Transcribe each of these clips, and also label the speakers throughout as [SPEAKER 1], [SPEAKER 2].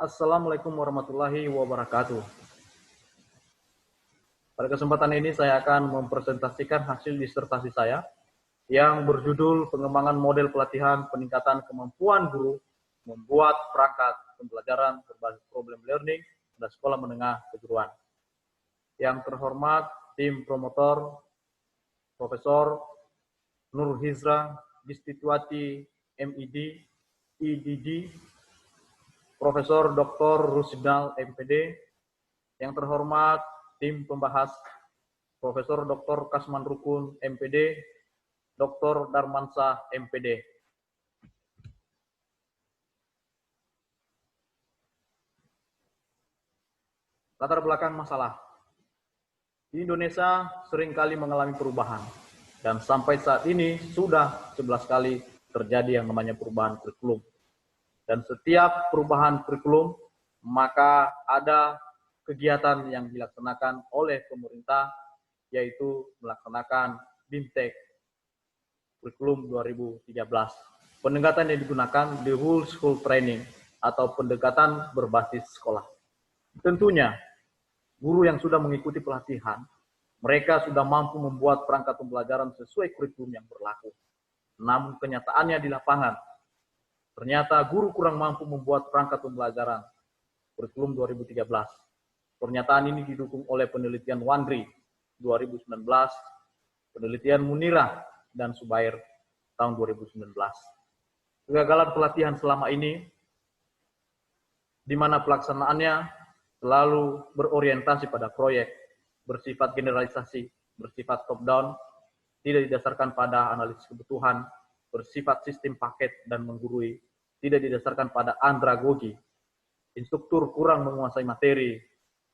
[SPEAKER 1] Assalamualaikum warahmatullahi wabarakatuh. Pada kesempatan ini saya akan mempresentasikan hasil disertasi saya yang berjudul Pengembangan Model Pelatihan Peningkatan Kemampuan Guru Membuat Perangkat Pembelajaran Berbasis Problem Learning pada Sekolah Menengah Kejuruan. Yang terhormat tim promotor Profesor Nur Hizra Distituati MID, IDD, Profesor Dr. Rusdinal MPD, yang terhormat tim pembahas Profesor Dr. Kasman Rukun MPD, Dr. Darmansah MPD. Latar belakang masalah. Di Indonesia seringkali mengalami perubahan, dan sampai saat ini sudah 11 kali terjadi yang namanya perubahan kurikulum. Dan setiap perubahan kurikulum, maka ada kegiatan yang dilaksanakan oleh pemerintah, yaitu melaksanakan BIMTEK kurikulum 2013. Pendekatan yang digunakan the whole school training atau pendekatan berbasis sekolah. Tentunya, guru yang sudah mengikuti pelatihan, mereka sudah mampu membuat perangkat pembelajaran sesuai kurikulum yang berlaku. Namun kenyataannya di lapangan, ternyata guru kurang mampu membuat perangkat pembelajaran kurikulum 2013. Pernyataan ini didukung oleh penelitian Wandri 2019, penelitian Munirah dan Subair tahun 2019. Kegagalan pelatihan selama ini, di mana pelaksanaannya selalu berorientasi pada proyek, bersifat generalisasi, bersifat top-down, tidak didasarkan pada analisis kebutuhan, bersifat sistem paket dan menggurui, tidak didasarkan pada andragogi, instruktur kurang menguasai materi,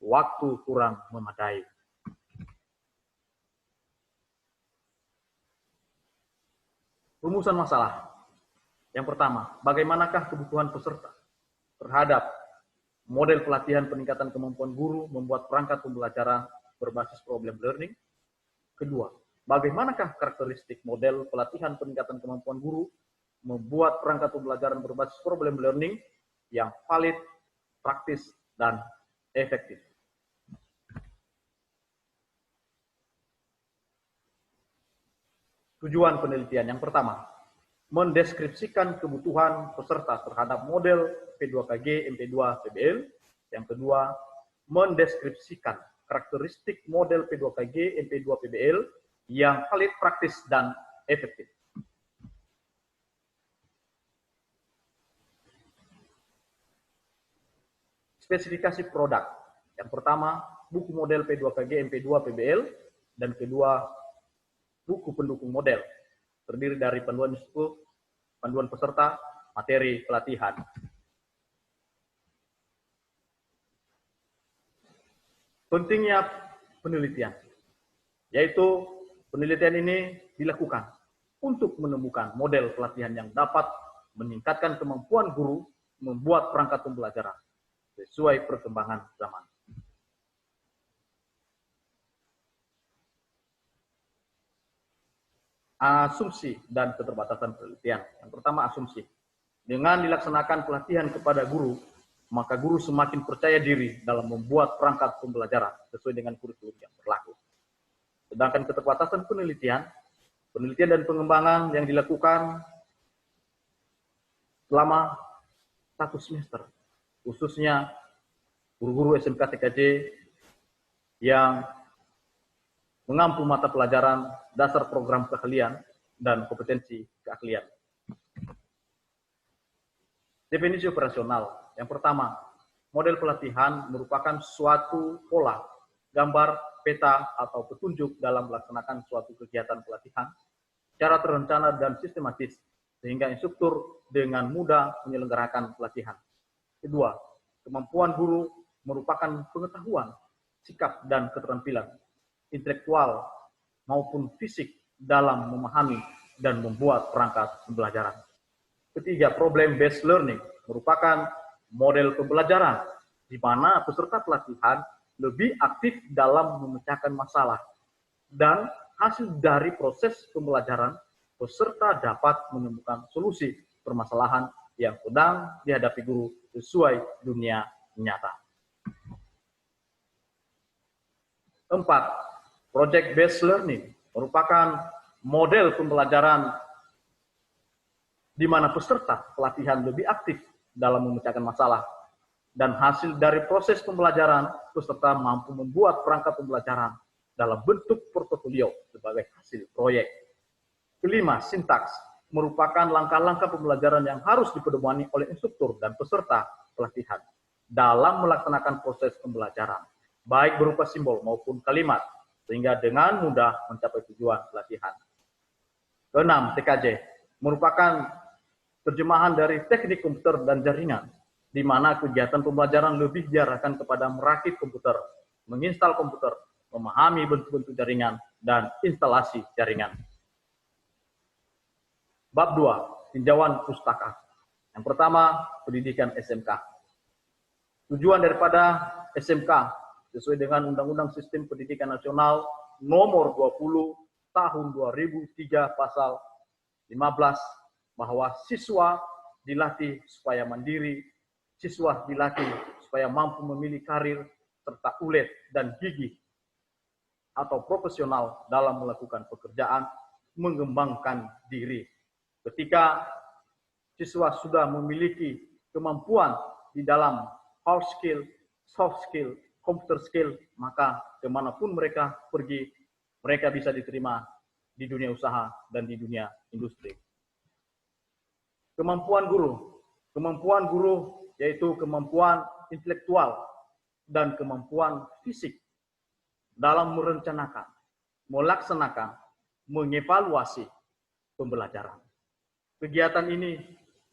[SPEAKER 1] waktu kurang memadai. Rumusan masalah. Yang pertama, bagaimanakah kebutuhan peserta terhadap model pelatihan peningkatan kemampuan guru membuat perangkat pembelajaran berbasis problem learning? Kedua, bagaimanakah karakteristik model pelatihan peningkatan kemampuan guru membuat perangkat pembelajaran berbasis problem learning yang valid, praktis, dan efektif? Tujuan penelitian yang pertama, mendeskripsikan kebutuhan peserta terhadap model P2KG, MP2, PBL. Yang kedua, mendeskripsikan karakteristik model P2KG, MP2, PBL yang valid, praktis, dan efektif. Spesifikasi produk. Yang pertama, buku model P2KG, MP2, PBL, dan kedua, buku pendukung model. Terdiri dari panduan institut, panduan peserta, materi pelatihan. Pentingnya penelitian, yaitu penelitian ini dilakukan untuk menemukan model pelatihan yang dapat meningkatkan kemampuan guru membuat perangkat pembelajaran sesuai perkembangan zaman. Asumsi dan keterbatasan penelitian. Yang pertama, asumsi. Dengan dilaksanakan pelatihan kepada guru, maka guru semakin percaya diri dalam membuat perangkat pembelajaran sesuai dengan kurikulum yang berlaku. Sedangkan keterbatasan penelitian dan pengembangan yang dilakukan selama 1 semester, khususnya guru-guru SMK TKJ yang mengampu mata pelajaran dasar program keahlian dan kompetensi keahlian. Definisi operasional. Yang pertama, model pelatihan merupakan suatu pola, gambar, peta, atau petunjuk dalam melaksanakan suatu kegiatan pelatihan secara terencana dan sistematis, sehingga instruktur dengan mudah menyelenggarakan pelatihan. Kedua, kemampuan guru merupakan pengetahuan, sikap, dan keterampilan intelektual maupun fisik dalam memahami dan membuat perangkat pembelajaran. Ketiga, problem-based learning merupakan model pembelajaran di mana peserta pelatihan lebih aktif dalam memecahkan masalah dan hasil dari proses pembelajaran peserta dapat menemukan solusi permasalahan yang sedang dihadapi guru sesuai dunia nyata. 4. Project Based Learning merupakan model pembelajaran di mana peserta pelatihan lebih aktif dalam memecahkan masalah, dan hasil dari proses pembelajaran, peserta mampu membuat perangkat pembelajaran dalam bentuk portofolio sebagai hasil proyek. 5. Sintaks merupakan langkah-langkah pembelajaran yang harus dipedomani oleh instruktur dan peserta pelatihan dalam melaksanakan proses pembelajaran, baik berupa simbol maupun kalimat, sehingga dengan mudah mencapai tujuan pelatihan. 6. TKJ merupakan terjemahan dari teknik komputer dan jaringan, di mana kegiatan pembelajaran lebih diarahkan kepada merakit komputer, menginstal komputer, memahami bentuk-bentuk jaringan, dan instalasi jaringan. Bab 2. Tinjauan pustaka. Yang pertama, pendidikan SMK. Tujuan daripada SMK sesuai dengan Undang-Undang Sistem Pendidikan Nasional Nomor 20 Tahun 2003 Pasal 15, bahwa siswa dilatih supaya mandiri, siswa dilatih supaya mampu memilih karir, serta ulet dan gigih atau profesional dalam melakukan pekerjaan, mengembangkan diri. Ketika siswa sudah memiliki kemampuan di dalam hard skill, soft skill, computer skill, maka kemanapun mereka pergi, mereka bisa diterima di dunia usaha dan di dunia industri. Kemampuan guru yaitu kemampuan intelektual dan kemampuan fisik dalam merencanakan, melaksanakan, mengevaluasi pembelajaran. Kegiatan ini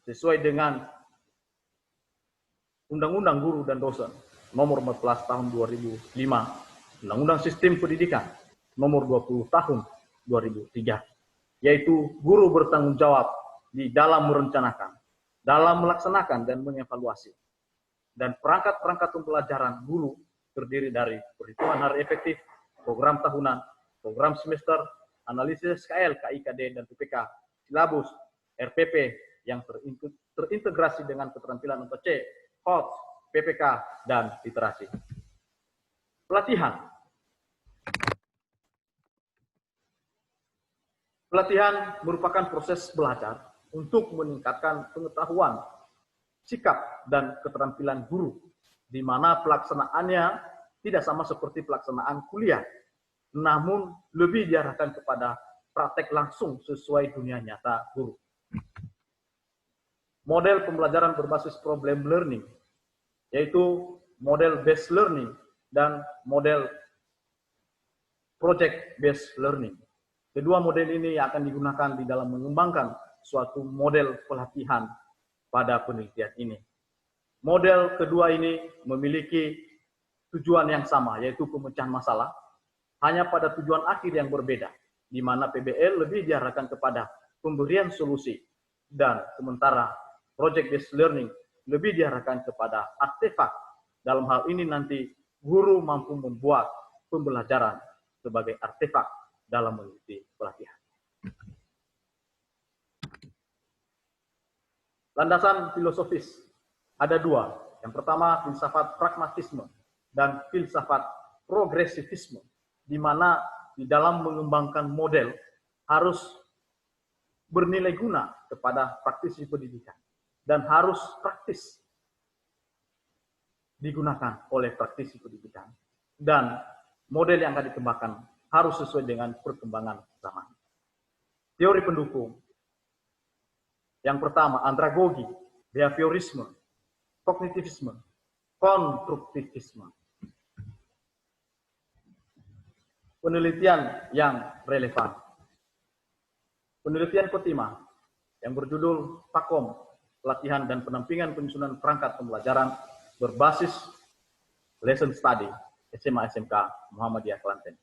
[SPEAKER 1] sesuai dengan Undang-Undang Guru dan Dosen Nomor 14 Tahun 2005, Undang-Undang Sistem Pendidikan Nomor 20 Tahun 2003, yaitu guru bertanggung jawab di dalam merencanakan, dalam melaksanakan dan mengevaluasi. Dan perangkat-perangkat pembelajaran guru terdiri dari perhitungan hari efektif, program tahunan, program semester, analisis SKL, KIKD, dan PPK, silabus, RPP yang terintegrasi dengan keterampilan untuk C, HOT, PPK, dan literasi. Pelatihan merupakan proses belajar untuk meningkatkan pengetahuan, sikap, dan keterampilan guru, di mana pelaksanaannya tidak sama seperti pelaksanaan kuliah, namun lebih diarahkan kepada praktek langsung sesuai dunia nyata guru. Model pembelajaran berbasis problem learning, yaitu model based learning dan model project based learning. Kedua model ini akan digunakan di dalam mengembangkan suatu model pelatihan pada penelitian ini. Model kedua ini memiliki tujuan yang sama, yaitu pemecahan masalah, hanya pada tujuan akhir yang berbeda, di mana PBL lebih diarahkan kepada pemberian solusi, dan sementara project based learning lebih diarahkan kepada artefak. Dalam hal ini nanti guru mampu membuat pembelajaran sebagai artefak dalam mengikuti pelatihan. Landasan filosofis ada dua. Yang pertama, filsafat pragmatisme dan filsafat progresivisme, di mana di dalam mengembangkan model harus bernilai guna kepada praktisi pendidikan dan harus praktis digunakan oleh praktisi pendidikan, dan model yang akan dikembangkan harus sesuai dengan perkembangan zaman. Teori pendukung. Yang pertama, andragogi, behaviorisme, kognitivisme, konstruktivisme. Penelitian yang relevan. Penelitian Kotima yang berjudul PAKOM, Pelatihan dan Pendampingan Penyusunan Perangkat Pembelajaran berbasis Lesson Study, SMA SMK Muhammadiyah Klaten.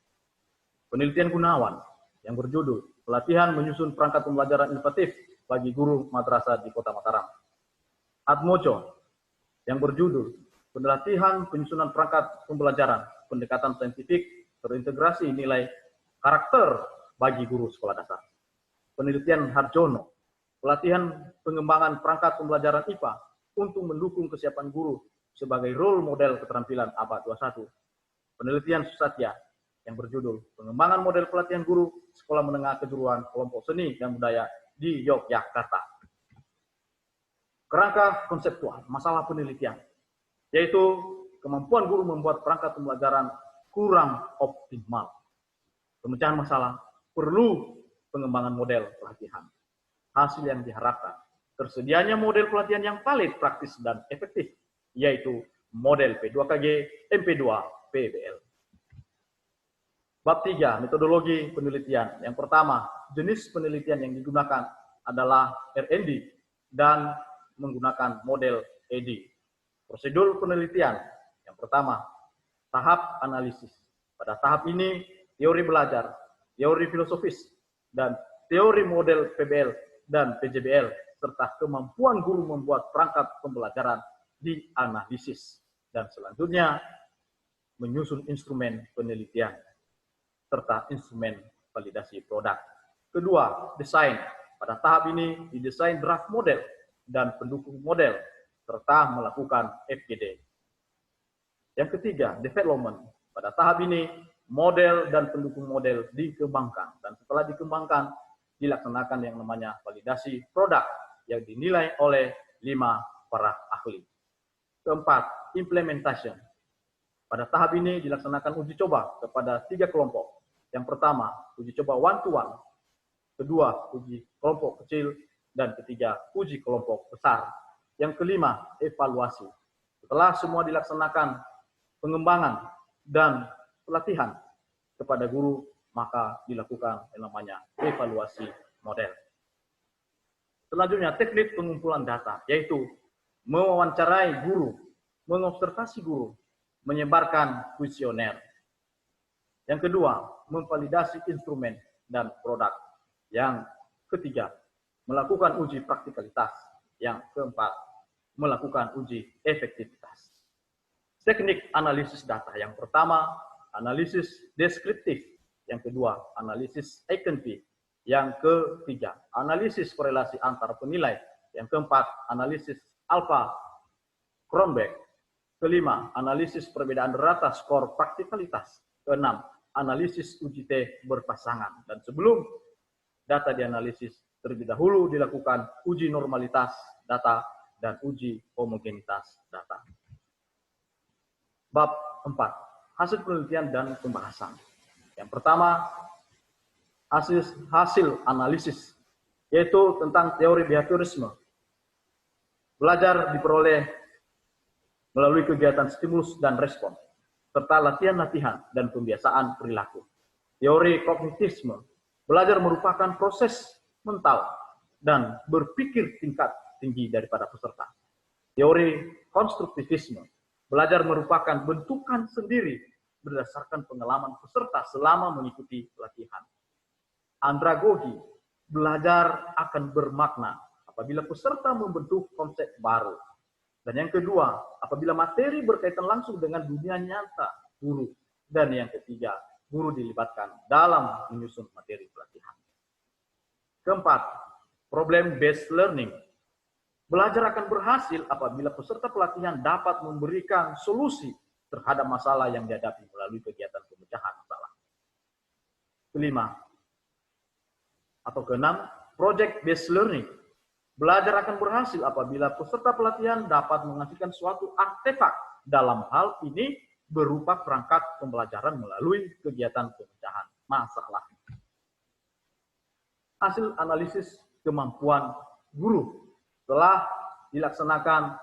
[SPEAKER 1] Penelitian Gunawan yang berjudul Pelatihan Menyusun Perangkat Pembelajaran Inovatif bagi Guru Madrasah di Kota Mataram. Atmojo yang berjudul Pelatihan Penyusunan Perangkat Pembelajaran Pendekatan Saintifik Terintegrasi Nilai Karakter bagi Guru Sekolah Dasar. Penelitian Harjono pelatihan pengembangan perangkat pembelajaran IPA untuk mendukung kesiapan guru sebagai role model keterampilan abad 21. Penelitian Susatya yang berjudul Pengembangan Model Pelatihan Guru Sekolah Menengah Kejuruan Kelompok Seni dan Budaya di Yogyakarta. Kerangka konseptual masalah penelitian, yaitu kemampuan guru membuat perangkat pembelajaran kurang optimal. Pemecahan masalah perlu pengembangan model pelatihan. Hasil yang diharapkan, tersedianya model pelatihan yang valid, praktis, dan efektif, yaitu model P2KG, MP2, PBL. Bab 3, metodologi penelitian. Yang pertama, jenis penelitian yang digunakan adalah R&D dan menggunakan model ED. Prosedur penelitian. Yang pertama, tahap analisis. Pada tahap ini, teori belajar, teori filosofis, dan teori model PBL dan PJBL, serta kemampuan guru membuat perangkat pembelajaran dianalisis. Dan selanjutnya, menyusun instrumen penelitian, serta instrumen validasi produk. Kedua, desain. Pada tahap ini, didesain draft model dan pendukung model, serta melakukan FGD. Yang ketiga, development. Pada tahap ini, model dan pendukung model dikembangkan. Dan setelah dikembangkan, dilaksanakan yang namanya validasi produk yang dinilai oleh 5 para ahli. Keempat, implementation. Pada tahap ini dilaksanakan uji coba kepada 3 kelompok. Yang pertama, uji coba one-to-one. Kedua, uji kelompok kecil. Dan ketiga, uji kelompok besar. Yang kelima, evaluasi. Setelah semua dilaksanakan pengembangan dan pelatihan kepada guru, maka dilakukan yang namanya evaluasi model. Selanjutnya, teknik pengumpulan data, yaitu mewawancarai guru, mengobservasi guru, menyebarkan kuesioner. Yang kedua, memvalidasi instrumen dan produk. Yang ketiga, melakukan uji praktikalitas. Yang keempat, melakukan uji efektivitas. Teknik analisis data. Yang pertama, analisis deskriptif. Yang kedua, analisis eigenvalue. Yang ketiga, analisis korelasi antar penilai. Yang keempat, analisis alpha Kronberg. Kelima, analisis perbedaan rata skor praktikalitas. Keenam, analisis uji T berpasangan. Dan sebelum data dianalisis, terlebih dahulu dilakukan uji normalitas data dan uji homogenitas data. Bab 4, hasil penelitian dan pembahasan. Yang pertama, hasil analisis, yaitu tentang teori behaviorisme. Belajar diperoleh melalui kegiatan stimulus dan respon, serta latihan-latihan dan pembiasaan perilaku. Teori kognitisme, belajar merupakan proses mental dan berpikir tingkat tinggi daripada peserta. Teori konstruktivisme, belajar merupakan bentukan sendiri berdasarkan pengalaman peserta selama mengikuti latihan. Andragogi, belajar akan bermakna apabila peserta membentuk konsep baru. Dan yang kedua, apabila materi berkaitan langsung dengan dunia nyata guru. Dan yang ketiga, guru dilibatkan dalam menyusun materi pelatihan. Keempat, problem-based learning. Belajar akan berhasil apabila peserta pelatihan dapat memberikan solusi terhadap masalah yang dihadapi melalui kegiatan pemecahan masalah. Kelima, atau keenam, project-based learning. Belajar akan berhasil apabila peserta pelatihan dapat menghasilkan suatu artefak, dalam hal ini berupa perangkat pembelajaran melalui kegiatan pemecahan masalah. Hasil analisis kemampuan guru. Setelah dilaksanakan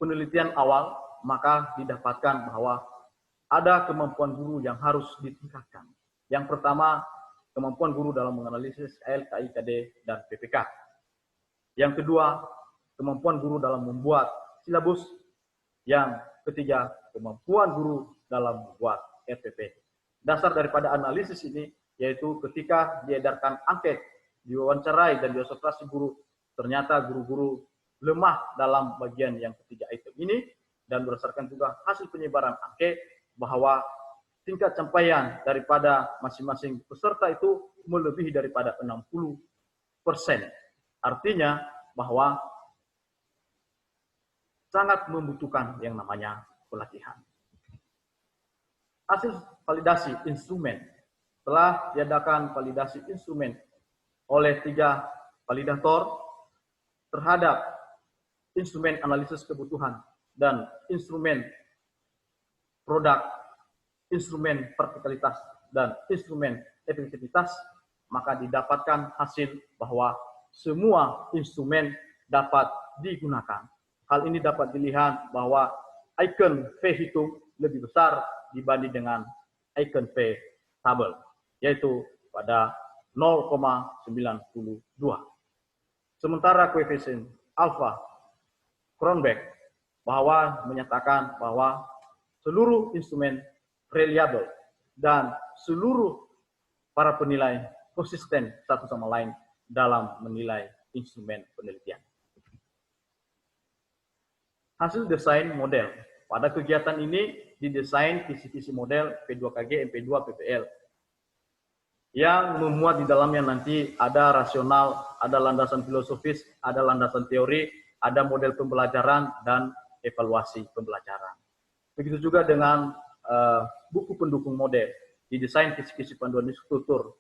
[SPEAKER 1] penelitian awal, maka didapatkan bahwa ada kemampuan guru yang harus ditingkatkan. Yang pertama, kemampuan guru dalam menganalisis KL, KI, KD, dan PPK. Yang kedua, kemampuan guru dalam membuat silabus. Yang ketiga, kemampuan guru dalam membuat RPP. Dasar daripada analisis ini yaitu ketika diedarkan angket, diwawancarai dan diobservasi guru, ternyata guru-guru lemah dalam bagian yang ketiga item ini, dan berdasarkan juga hasil penyebaran angket bahwa tingkat capaian daripada masing-masing peserta itu melebihi daripada 60 Artinya bahwa sangat membutuhkan yang namanya pelatihan. Hasil validasi instrumen. Setelah diadakan validasi instrumen oleh 3 validator terhadap instrumen analisis kebutuhan dan instrumen produk, instrumen vertikalitas, dan instrumen efektivitas, maka didapatkan hasil bahwa semua instrumen dapat digunakan. Hal ini dapat dilihat bahwa icon V hitung lebih besar dibanding dengan icon V tabel, yaitu pada 0,92. Sementara koefisien alfa Cronbach bahwa menyatakan bahwa seluruh instrumen reliable dan seluruh para penilai konsisten satu sama lain dalam menilai instrumen penelitian. Hasil desain model. Pada kegiatan ini didesain kisi-kisi model P2KG, MP2, PPL yang memuat di dalamnya nanti ada rasional, ada landasan filosofis, ada landasan teori, ada model pembelajaran, dan evaluasi pembelajaran. Begitu juga dengan buku pendukung model, didesain kisi-kisi panduan instruktur,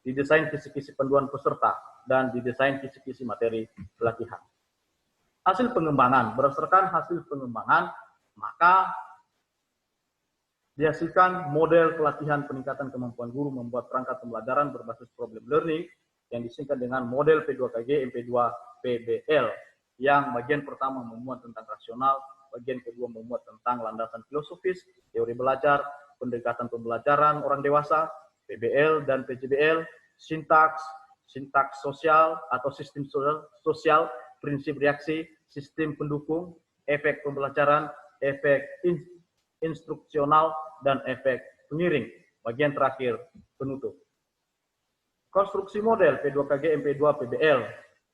[SPEAKER 1] didesain kisi-kisi panduan peserta, dan didesain kisi-kisi materi pelatihan. Hasil pengembangan, berdasarkan hasil pengembangan, maka dihasilkan model pelatihan peningkatan kemampuan guru membuat perangkat pembelajaran berbasis problem learning yang disingkat dengan model P2KG, MP2, PBL, yang bagian pertama memuat tentang rasional, bagian kedua memuat tentang landasan filosofis, teori belajar, pendekatan pembelajaran orang dewasa, PBL dan PJBL, sintaks sosial atau sistem sosial, prinsip reaksi, sistem pendukung, efek pembelajaran, efek instruksional, dan efek pengiring. Bagian terakhir, penutup. Konstruksi model P2KG, MP2, PBL,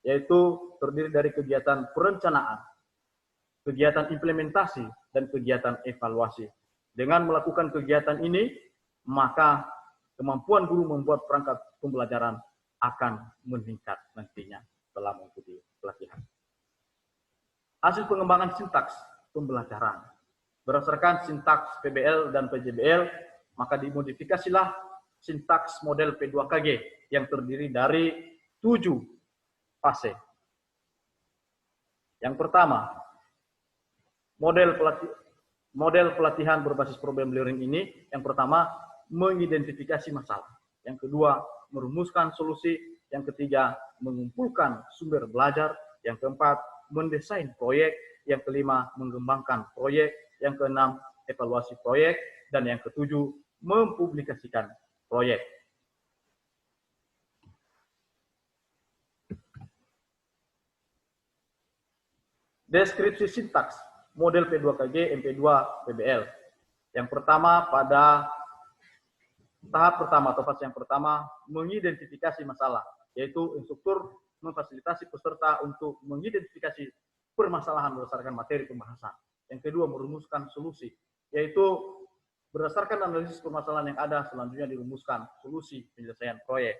[SPEAKER 1] yaitu terdiri dari kegiatan perencanaan, kegiatan implementasi, dan kegiatan evaluasi. Dengan melakukan kegiatan ini, maka kemampuan guru membuat perangkat pembelajaran akan meningkat nantinya setelah mengikuti pelatihan. Hasil pengembangan sintaks pembelajaran. Berdasarkan sintaks PBL dan PJBL, maka dimodifikasilah sintaks model P2KG yang terdiri dari 7 fase. Yang pertama, model pelatihan berbasis problem learning ini, yang pertama, mengidentifikasi masalah. Yang kedua, merumuskan solusi. Yang ketiga, mengumpulkan sumber belajar. Yang keempat, mendesain proyek. Yang kelima, mengembangkan proyek. Yang keenam, evaluasi proyek. Dan yang ketujuh, mempublikasikan proyek. Deskripsi sintaks model P2KG, MP2, PBL. Yang pertama, pada tahap pertama atau fase yang pertama, mengidentifikasi masalah, yaitu instruktur memfasilitasi peserta untuk mengidentifikasi permasalahan berdasarkan materi pembahasan. Yang kedua, merumuskan solusi, yaitu berdasarkan analisis permasalahan yang ada, selanjutnya dirumuskan solusi penyelesaian proyek.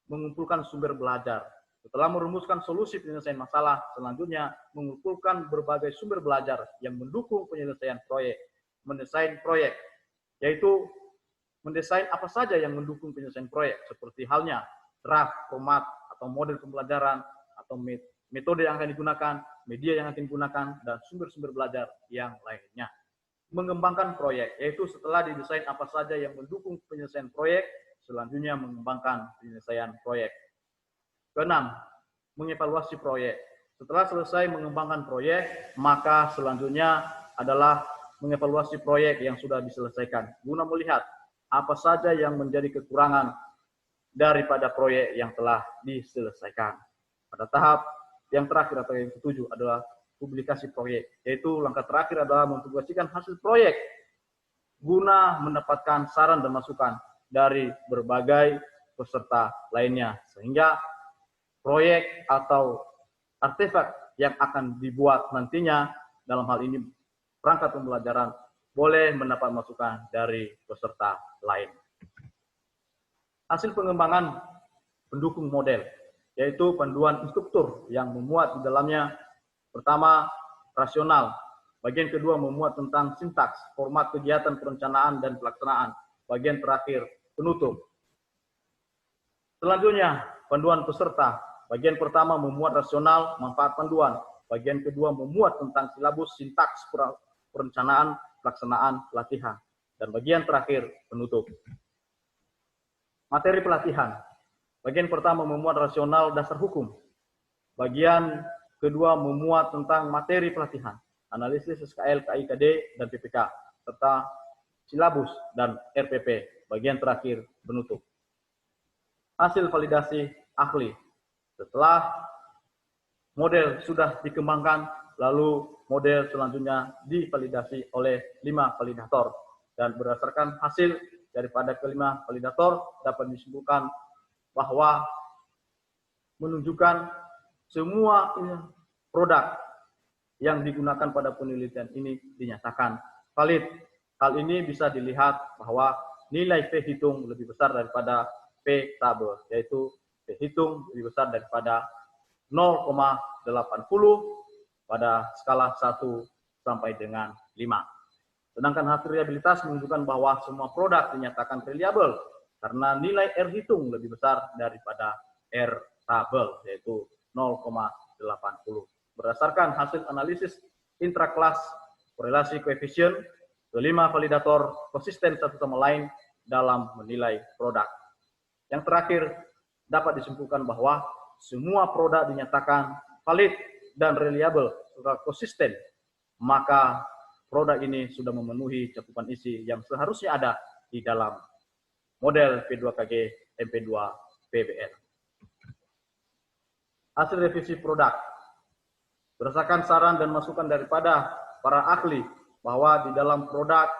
[SPEAKER 1] Mengumpulkan sumber belajar. Setelah merumuskan solusi penyelesaian masalah, selanjutnya mengumpulkan berbagai sumber belajar yang mendukung penyelesaian proyek. Mendesain proyek, yaitu mendesain apa saja yang mendukung penyelesaian proyek, seperti halnya draft, format, atau model pembelajaran, atau metode yang akan digunakan, media yang akan digunakan, dan sumber-sumber belajar yang lainnya. Mengembangkan proyek, yaitu setelah didesain apa saja yang mendukung penyelesaian proyek, selanjutnya mengembangkan penyelesaian proyek. Keenam, mengevaluasi proyek. Setelah selesai mengembangkan proyek, maka selanjutnya adalah mengevaluasi proyek yang sudah diselesaikan, guna melihat apa saja yang menjadi kekurangan daripada proyek yang telah diselesaikan. Pada tahap yang terakhir atau yang ketujuh adalah publikasi proyek, yaitu langkah terakhir adalah mempublikasikan hasil proyek guna mendapatkan saran dan masukan dari berbagai peserta lainnya, sehingga proyek atau artefak yang akan dibuat nantinya, dalam hal ini perangkat pembelajaran, boleh mendapat masukan dari peserta lain. Hasil pengembangan pendukung model. yaitu panduan instruktur yang memuat di dalamnya pertama rasional, bagian kedua memuat tentang sintaks, format kegiatan perencanaan dan pelaksanaan, bagian terakhir penutup. Selanjutnya, panduan peserta. Bagian pertama memuat rasional, manfaat panduan. Bagian kedua memuat tentang silabus, sintaks, perencanaan, pelaksanaan, pelatihan. Dan bagian terakhir penutup. Materi pelatihan. Bagian pertama memuat rasional dasar hukum. Bagian kedua memuat tentang materi pelatihan, analisis SKL, KIKD, dan PPK, serta silabus dan RPP. Bagian terakhir penutup. Hasil validasi ahli. Setelah model sudah dikembangkan, lalu model selanjutnya divalidasi oleh 5 validator. Dan berdasarkan hasil daripada kelima validator dapat disimpulkan bahwa menunjukkan semua produk yang digunakan pada penelitian ini dinyatakan valid. Hal ini bisa dilihat bahwa nilai P hitung lebih besar daripada P tabel, yaitu P hitung lebih besar daripada 0,80 pada skala 1 sampai dengan 5. Sedangkan hasil reliabilitas menunjukkan bahwa semua produk dinyatakan reliable karena nilai R hitung lebih besar daripada R tabel, yaitu 0,80. Berdasarkan hasil analisis intrakelas korelasi koefisien, kelima validator konsisten satu sama lain dalam menilai produk. Yang terakhir, dapat disimpulkan bahwa semua produk dinyatakan valid dan reliable serta konsisten, maka produk ini sudah memenuhi cakupan isi yang seharusnya ada di dalam model P2KG MP2 PBL. Hasil revisi produk. Berdasarkan saran dan masukan daripada para ahli bahwa di dalam produk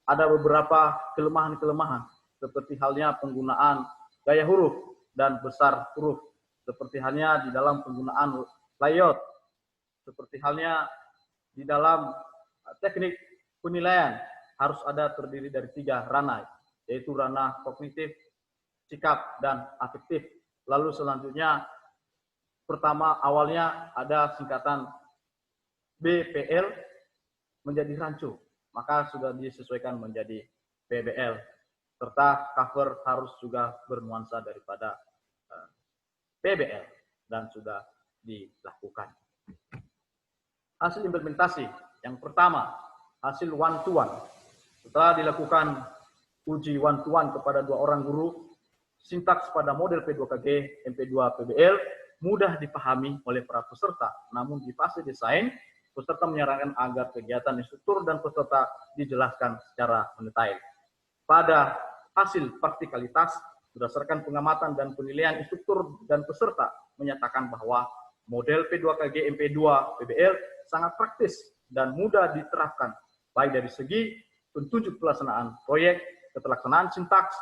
[SPEAKER 1] ada beberapa kelemahan-kelemahan, seperti halnya penggunaan gaya huruf dan besar huruf, seperti halnya di dalam penggunaan layout, seperti halnya di dalam teknik penilaian harus ada terdiri dari 3 ranah, yaitu ranah kognitif, sikap, dan afektif. Lalu selanjutnya, pertama awalnya ada singkatan BPL menjadi rancu, maka sudah disesuaikan menjadi PBL, serta cover harus juga bernuansa daripada PBL dan sudah dilakukan. Hasil implementasi. Yang pertama, hasil one-to-one. Setelah dilakukan uji one-to-one kepada 2 orang guru, sintaks pada model P2KG MP2 PBL mudah dipahami oleh para peserta. Namun di fase desain, peserta menyarankan agar kegiatan instruktur dan peserta dijelaskan secara mendetail. Pada hasil praktikalitas, berdasarkan pengamatan dan penilaian instruktur dan peserta menyatakan bahwa model P2KG MP2 PBL sangat praktis dan mudah diterapkan, baik dari segi petunjuk pelaksanaan proyek, keterlaksanaan sintaks,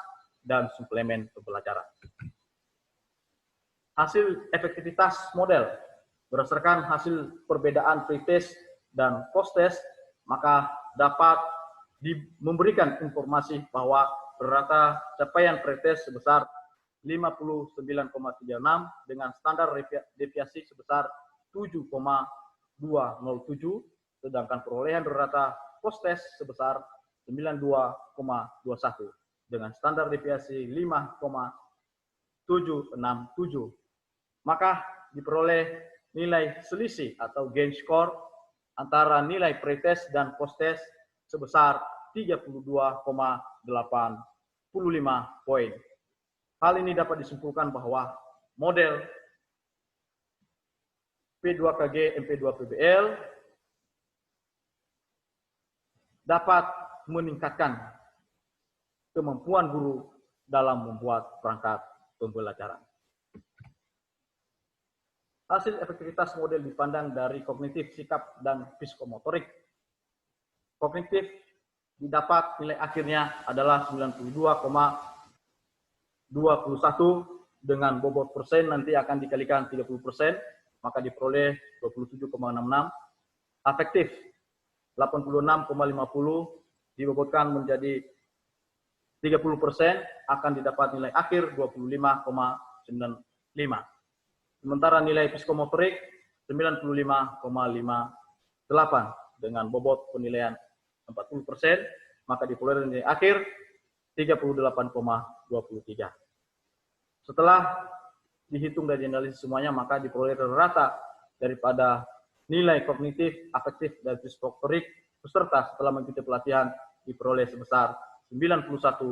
[SPEAKER 1] dan suplemen pembelajaran. Hasil efektivitas model. Berdasarkan hasil perbedaan pretest dan post-test, maka dapat memberikan informasi bahwa rata capaian pretest sebesar 59,36 dengan standar deviasi sebesar 7,207, sedangkan perolehan rata post-test sebesar 92,21 dengan standar deviasi 5,767. Maka diperoleh nilai selisih atau gain score antara nilai pretest dan post-test sebesar 32,85 poin. Hal ini dapat disimpulkan bahwa model P2KG MP2 PBL dapat meningkatkan kemampuan guru dalam membuat perangkat pembelajaran. Hasil efektivitas model dipandang dari kognitif, sikap, dan psikomotorik. Kognitif didapat nilai akhirnya adalah 92,21 dengan bobot persen nanti akan dikalikan 30%, maka diperoleh 27,66. Afektif 86,50 dibobotkan menjadi 30% akan didapat nilai akhir 25,95. Sementara nilai psikomotorik 95,58 dengan bobot penilaian 40%, maka diperoleh nilai akhir 38,23. Setelah dihitung dan dianalisis semuanya, maka diperoleh rata daripada nilai kognitif, afektif, dan psikomotorik peserta setelah mengikuti pelatihan diperoleh sebesar 91,80.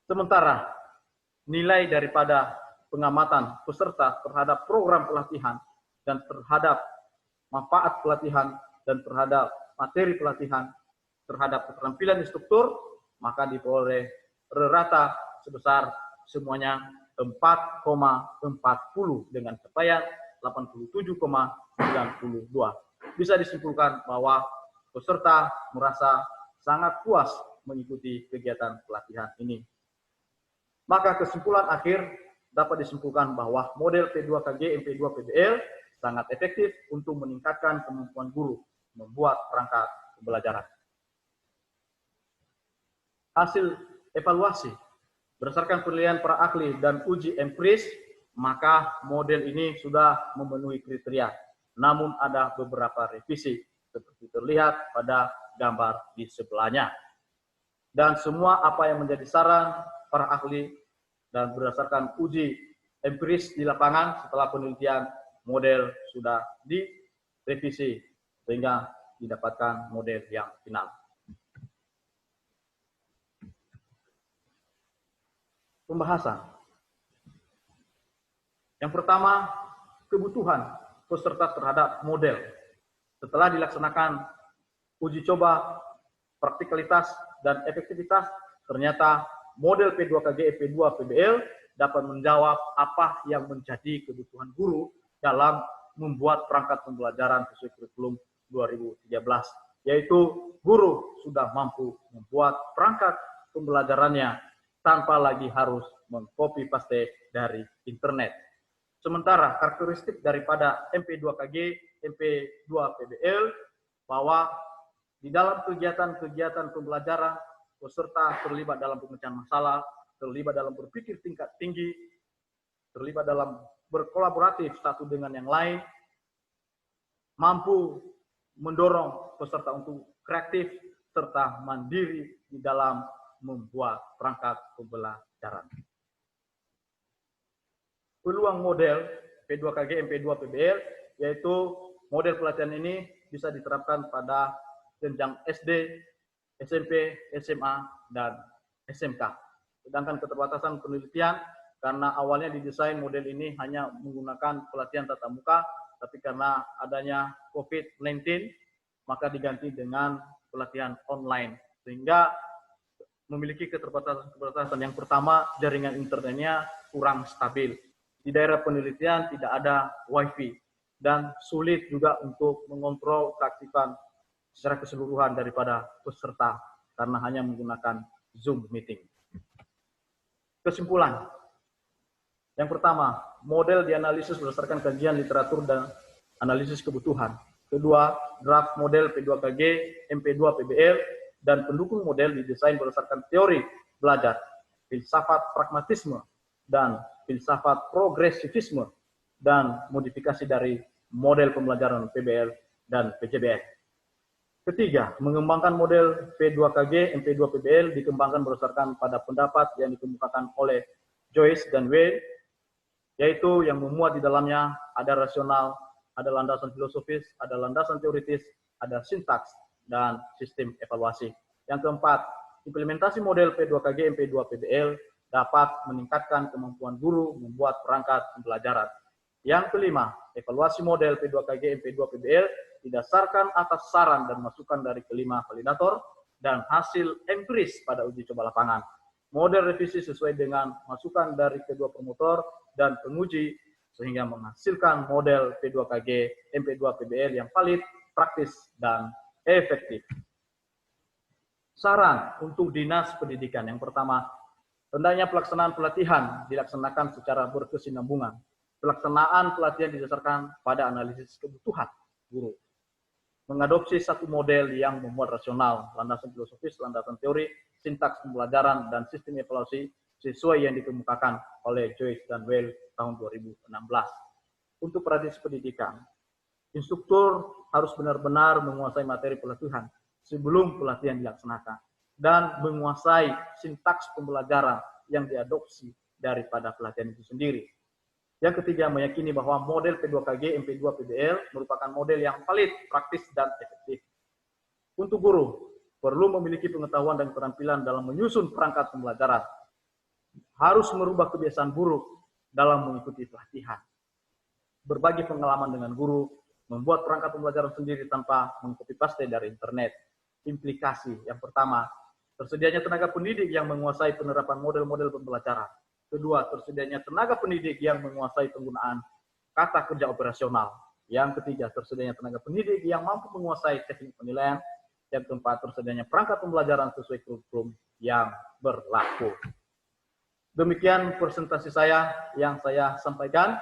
[SPEAKER 1] Sementara nilai daripada pengamatan peserta terhadap program pelatihan dan terhadap manfaat pelatihan dan terhadap materi pelatihan terhadap keterampilan instruktur, maka diperoleh rata sebesar semuanya 4,40 dengan capaian 87,92. Bisa disimpulkan bahwa peserta merasa sangat puas mengikuti kegiatan pelatihan ini. Maka kesimpulan akhir dapat disimpulkan bahwa model P2KG MP2PBL sangat efektif untuk meningkatkan kemampuan guru membuat perangkat pembelajaran. Hasil evaluasi berdasarkan penilaian para ahli dan uji empiris, maka model ini sudah memenuhi kriteria. Namun ada beberapa revisi seperti terlihat pada gambar di sebelahnya. Dan semua apa yang menjadi saran para ahli dan berdasarkan uji empiris di lapangan setelah penelitian, model sudah direvisi sehingga didapatkan model yang final. Pembahasan. Yang pertama, kebutuhan peserta terhadap model. Setelah dilaksanakan uji coba, praktikalitas, dan efektivitas, ternyata model P2KG EP2PBL dapat menjawab apa yang menjadi kebutuhan guru dalam membuat perangkat pembelajaran sesuai kurikulum 2013, yaitu guru sudah mampu membuat perangkat pembelajarannya tanpa lagi harus mengcopy paste dari internet. Sementara karakteristik daripada MP2KG, MP2PBL bahwa di dalam kegiatan-kegiatan pembelajaran, peserta terlibat dalam pemecahan masalah, terlibat dalam berpikir tingkat tinggi, terlibat dalam berkolaboratif satu dengan yang lain, mampu mendorong peserta untuk kreatif serta mandiri di dalam membuat perangkat pembelajaran. Peluang model P2KG MP2PBL yaitu model pelatihan ini bisa diterapkan pada jenjang SD, SMP, SMA, dan SMK. Sedangkan keterbatasan penelitian karena awalnya didesain model ini hanya menggunakan pelatihan tatap muka, tapi karena adanya COVID-19 maka diganti dengan pelatihan online sehingga memiliki keterbatasan. Yang pertama, jaringan internetnya kurang stabil. Di daerah penelitian tidak ada wifi dan sulit juga untuk mengontrol keaktifan secara keseluruhan daripada peserta karena hanya menggunakan Zoom meeting. Kesimpulan. Yang pertama, model dianalisis berdasarkan kajian literatur dan analisis kebutuhan. Kedua, draft model P2KG MP2PBL dan pendukung model didesain berdasarkan teori belajar, filsafat pragmatisme, dan filsafat progresivisme, dan modifikasi dari model pembelajaran PBL dan PJBL. Ketiga, mengembangkan model P2KG MP2PBL dikembangkan berdasarkan pada pendapat yang dikemukakan oleh Joyce dan Wade, yaitu yang memuat di dalamnya ada rasional, ada landasan filosofis, ada landasan teoritis, ada sintaks, dan sistem evaluasi. Yang keempat, implementasi model P2KG MP2PBL dapat meningkatkan kemampuan guru membuat perangkat pembelajaran. Yang kelima, evaluasi model P2KG MP2PBL didasarkan atas saran dan masukan dari kelima validator dan hasil empiris pada uji coba lapangan. Model revisi sesuai dengan masukan dari kedua promotor dan penguji sehingga menghasilkan model P2KG MP2PBL yang valid, praktis, dan efektif. Saran untuk Dinas Pendidikan. Yang pertama, hendaknya pelaksanaan pelatihan dilaksanakan secara berkesinambungan. Pelaksanaan pelatihan didasarkan pada analisis kebutuhan guru. Mengadopsi satu model yang memuat rasional, landasan filosofis, landasan teori, sintaks pembelajaran, dan sistem evaluasi sesuai yang dikemukakan oleh Joyce dan Well tahun 2016. Untuk tradisi pendidikan, instruktur harus benar-benar menguasai materi pelatihan sebelum pelatihan dilaksanakan dan menguasai sintaks pembelajaran yang diadopsi daripada pelatihan itu sendiri. Yang ketiga, meyakini bahwa model P2KG, MP2, PBL merupakan model yang valid, praktis, dan efektif. Untuk guru, perlu memiliki pengetahuan dan keterampilan dalam menyusun perangkat pembelajaran. Harus merubah kebiasaan buruk dalam mengikuti pelatihan. Berbagi pengalaman dengan guru, membuat perangkat pembelajaran sendiri tanpa mengcopy paste dari internet. Implikasi yang pertama, tersedianya tenaga pendidik yang menguasai penerapan model-model pembelajaran. Kedua, tersedianya tenaga pendidik yang menguasai penggunaan kata kerja operasional. Yang ketiga, tersedianya tenaga pendidik yang mampu menguasai teknik penilaian. Yang keempat, tersedianya perangkat pembelajaran sesuai kurikulum yang berlaku. Demikian presentasi saya yang saya sampaikan.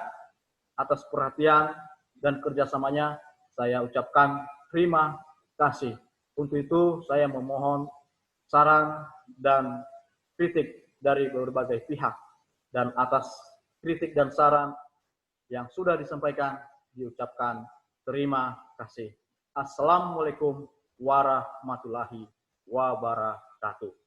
[SPEAKER 1] Atas perhatian dan kerjasamanya, saya ucapkan terima kasih. Untuk itu, saya memohon saran dan kritik dari berbagai pihak. Dan atas kritik dan saran yang sudah disampaikan, diucapkan terima kasih. Assalamualaikum warahmatullahi wabarakatuh.